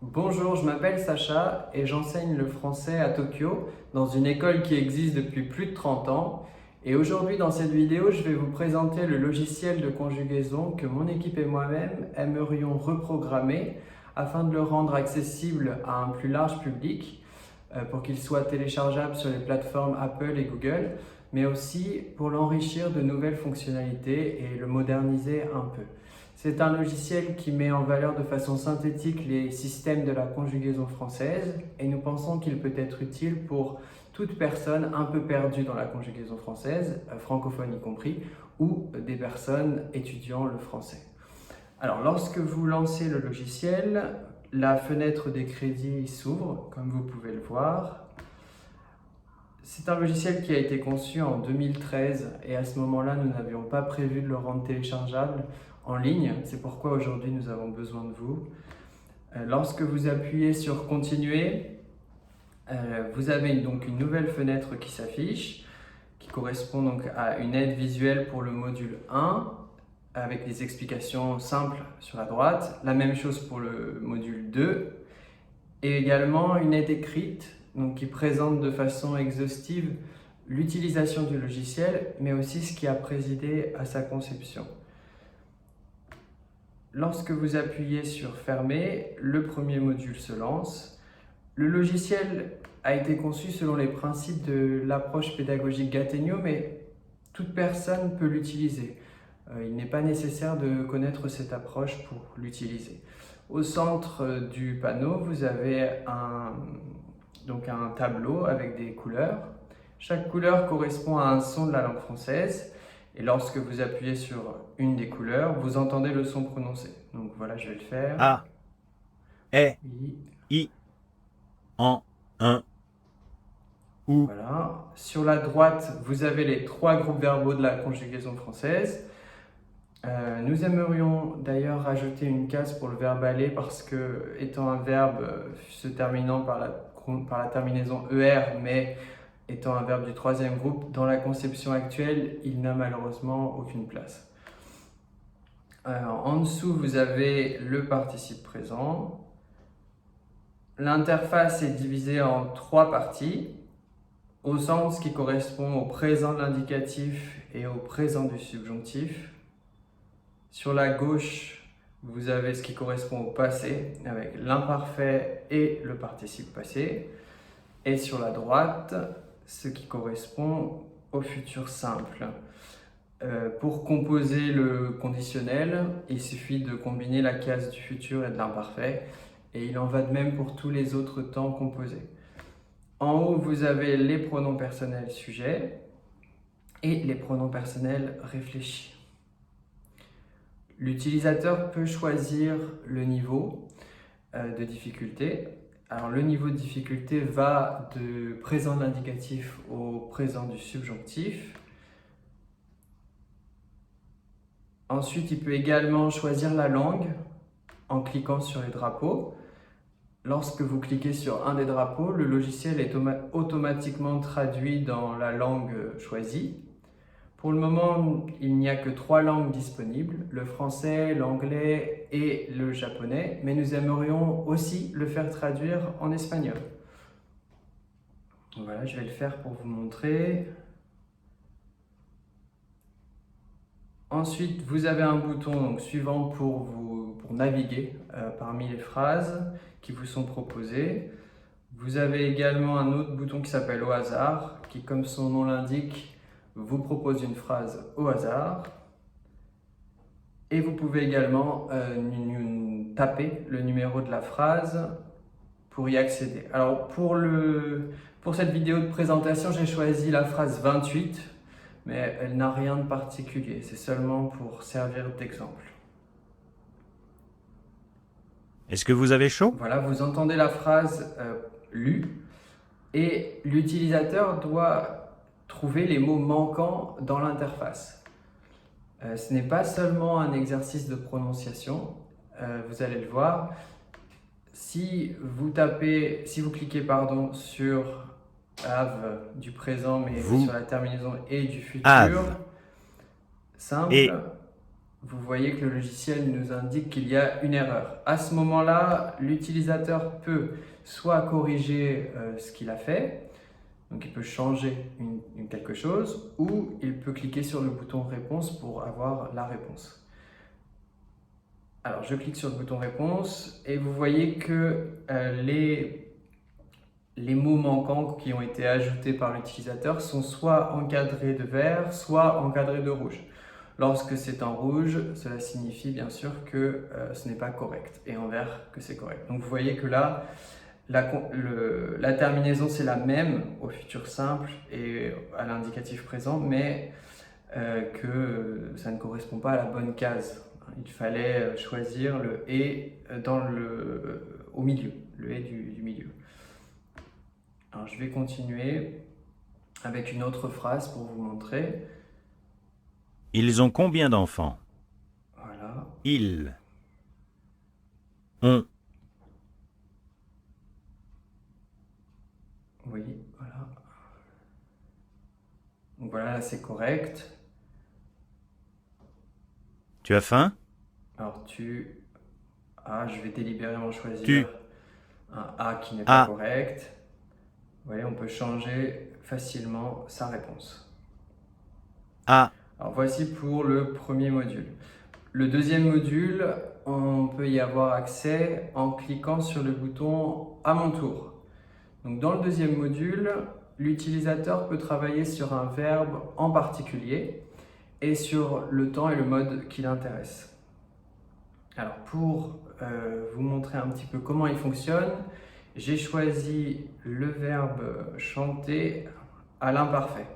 Bonjour, je m'appelle Sacha et j'enseigne le français à Tokyo dans une école qui existe depuis plus de 30 ans. Et aujourd'hui dans cette vidéo, je vais vous présenter le logiciel de conjugaison que mon équipe et moi-même aimerions reprogrammer afin de le rendre accessible à un plus large public pour qu'il soit téléchargeable sur les plateformes Apple et Google, mais aussi pour l'enrichir de nouvelles fonctionnalités et le moderniser un peu. C'est un logiciel qui met en valeur de façon synthétique les systèmes de la conjugaison française et nous pensons qu'il peut être utile pour toute personne un peu perdue dans la conjugaison française, francophone y compris, ou des personnes étudiant le français. Alors, lorsque vous lancez le logiciel, la fenêtre des crédits s'ouvre, comme vous pouvez le voir. C'est un logiciel qui a été conçu en 2013 et à ce moment-là, nous n'avions pas prévu de le rendre téléchargeable en ligne. C'est pourquoi aujourd'hui, nous avons besoin de vous. Lorsque vous appuyez sur Continuer, vous avez donc une nouvelle fenêtre qui s'affiche, qui correspond donc à une aide visuelle pour le module 1, avec des explications simples sur la droite. La même chose pour le module 2, et également une aide écrite donc qui présente de façon exhaustive l'utilisation du logiciel, mais aussi ce qui a présidé à sa conception. Lorsque vous appuyez sur Fermer, le premier module se lance. Le logiciel a été conçu selon les principes de l'approche pédagogique Gattegno, mais toute personne peut l'utiliser. Il n'est pas nécessaire de connaître cette approche pour l'utiliser. Au centre du panneau, vous avez un tableau avec des couleurs. Chaque couleur correspond à un son de la langue française. Et lorsque vous appuyez sur une des couleurs, vous entendez le son prononcé. Donc voilà, je vais le faire. A, E, I. I, en, un, ou. Voilà. Sur la droite, vous avez les trois groupes verbaux de la conjugaison française. Nous aimerions d'ailleurs rajouter une case pour le verbe aller parce que, étant un verbe se terminant par la terminaison ER, mais étant un verbe du troisième groupe, dans la conception actuelle, il n'a malheureusement aucune place. En dessous, vous avez le participe présent. L'interface est divisée en trois parties. Au centre, ce qui correspond au présent de l'indicatif et au présent du subjonctif. Sur la gauche, vous avez ce qui correspond au passé avec l'imparfait et le participe passé. Et sur la droite, ce qui correspond au futur simple. Pour composer le conditionnel, il suffit de combiner la case du futur et de l'imparfait. Et il en va de même pour tous les autres temps composés. En haut, vous avez les pronoms personnels sujets et les pronoms personnels réfléchis. L'utilisateur peut choisir le niveau de difficulté. Alors le niveau de difficulté va de présent de l'indicatif au présent du subjonctif. Ensuite, il peut également choisir la langue en cliquant sur les drapeaux. Lorsque vous cliquez sur un des drapeaux, le logiciel est automatiquement traduit dans la langue choisie. Pour le moment, il n'y a que 3 langues disponibles, le français, l'anglais et le japonais, mais nous aimerions aussi le faire traduire en espagnol. Voilà, je vais le faire pour vous montrer. Ensuite, vous avez un bouton suivant pour naviguer parmi les phrases qui vous sont proposées. Vous avez également un autre bouton qui s'appelle au hasard, qui, comme son nom l'indique, vous propose une phrase au hasard. Et vous pouvez également taper le numéro de la phrase pour y accéder. Alors pour cette vidéo de présentation, j'ai choisi la phrase 28, mais elle n'a rien de particulier, c'est seulement pour servir d'exemple. Est-ce que vous avez chaud? Voilà, vous entendez la phrase lue et l'utilisateur doit trouver les mots manquants dans l'interface. Ce n'est pas seulement un exercice de prononciation, vous allez le voir. Si vous cliquez sur have du présent, mais Vous sur la terminaison et du futur, have simple, et vous voyez que le logiciel nous indique qu'il y a une erreur. À ce moment-là, l'utilisateur peut soit corriger ce qu'il a fait, donc il peut changer quelque chose, ou il peut cliquer sur le bouton réponse pour avoir la réponse. Alors je clique sur le bouton réponse et vous voyez que les mots manquants qui ont été ajoutés par l'utilisateur sont soit encadrés de vert, soit encadrés de rouge. Lorsque c'est en rouge, cela signifie bien sûr que ce n'est pas correct, et en vert que c'est correct. Donc vous voyez que là, la terminaison c'est la même au futur simple et à l'indicatif présent, mais que ça ne correspond pas à la bonne case. Il fallait choisir le « et » au milieu, le « et » du milieu. Alors je vais continuer avec une autre phrase pour vous montrer. Ils ont combien d'enfants? Voilà. Ils ont. Oui, voilà. Donc voilà, là c'est correct. Tu as faim? Alors je vais délibérément choisir Tu. un A qui n'est pas correct. Vous voyez, on peut changer facilement sa réponse. A. Alors voici pour le premier module. Le deuxième module, on peut y avoir accès en cliquant sur le bouton « À mon tour ». Donc dans le deuxième module, l'utilisateur peut travailler sur un verbe en particulier et sur le temps et le mode qui l'intéresse. Alors pour vous montrer un petit peu comment il fonctionne, j'ai choisi le verbe chanter à l'imparfait.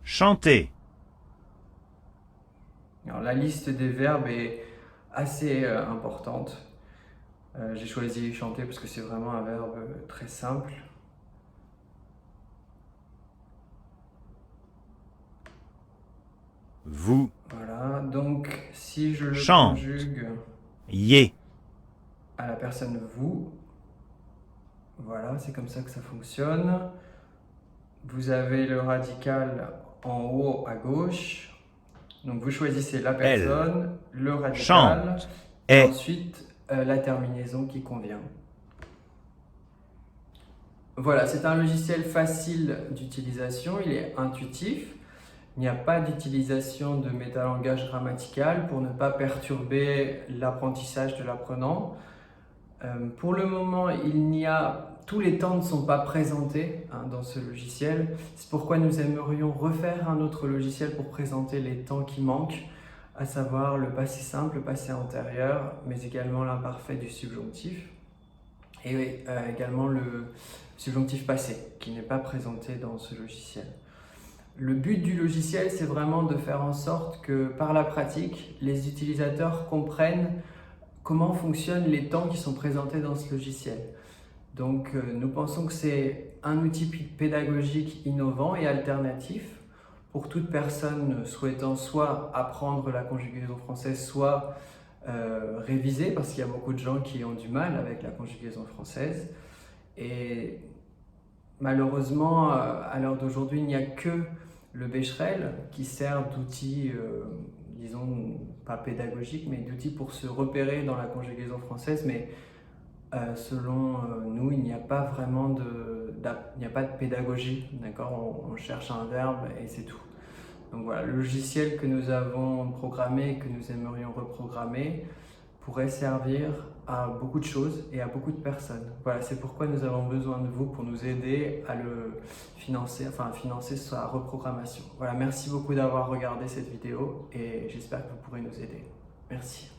Chanter. Alors la liste des verbes est assez importante. J'ai choisi chanter parce que c'est vraiment un verbe très simple. Vous. Voilà, donc si je le Chante. conjugue Yé. à la personne vous, voilà, c'est comme ça que ça fonctionne. Vous avez le radical en haut à gauche. Donc vous choisissez la personne, le radical, chante. et ensuite la terminaison qui convient. Voilà, c'est un logiciel facile d'utilisation, il est intuitif. Il n'y a pas d'utilisation de métalangage grammatical pour ne pas perturber l'apprentissage de l'apprenant. Pour le moment, tous les temps ne sont pas présentés dans ce logiciel. C'est pourquoi nous aimerions refaire un autre logiciel pour présenter les temps qui manquent, à savoir le passé simple, le passé antérieur, mais également l'imparfait du subjonctif et également le subjonctif passé qui n'est pas présenté dans ce logiciel. Le but du logiciel, c'est vraiment de faire en sorte que par la pratique, les utilisateurs comprennent comment fonctionnent les temps qui sont présentés dans ce logiciel. Donc nous pensons que c'est un outil pédagogique innovant et alternatif pour toute personne souhaitant soit apprendre la conjugaison française, soit réviser, parce qu'il y a beaucoup de gens qui ont du mal avec la conjugaison française. Et malheureusement, à l'heure d'aujourd'hui, il n'y a que le Becherel qui sert d'outil, disons, pas pédagogique, mais d'outil pour se repérer dans la conjugaison française. Mais selon nous, il n'y a pas vraiment il n'y a pas de pédagogie, d'accord? On cherche un verbe et c'est tout. Donc voilà, le logiciel que nous avons programmé et que nous aimerions reprogrammer pourrait servir à beaucoup de choses et à beaucoup de personnes. Voilà, c'est pourquoi nous avons besoin de vous pour nous aider à le financer, à financer sa reprogrammation. Voilà, merci beaucoup d'avoir regardé cette vidéo et j'espère que vous pourrez nous aider. Merci.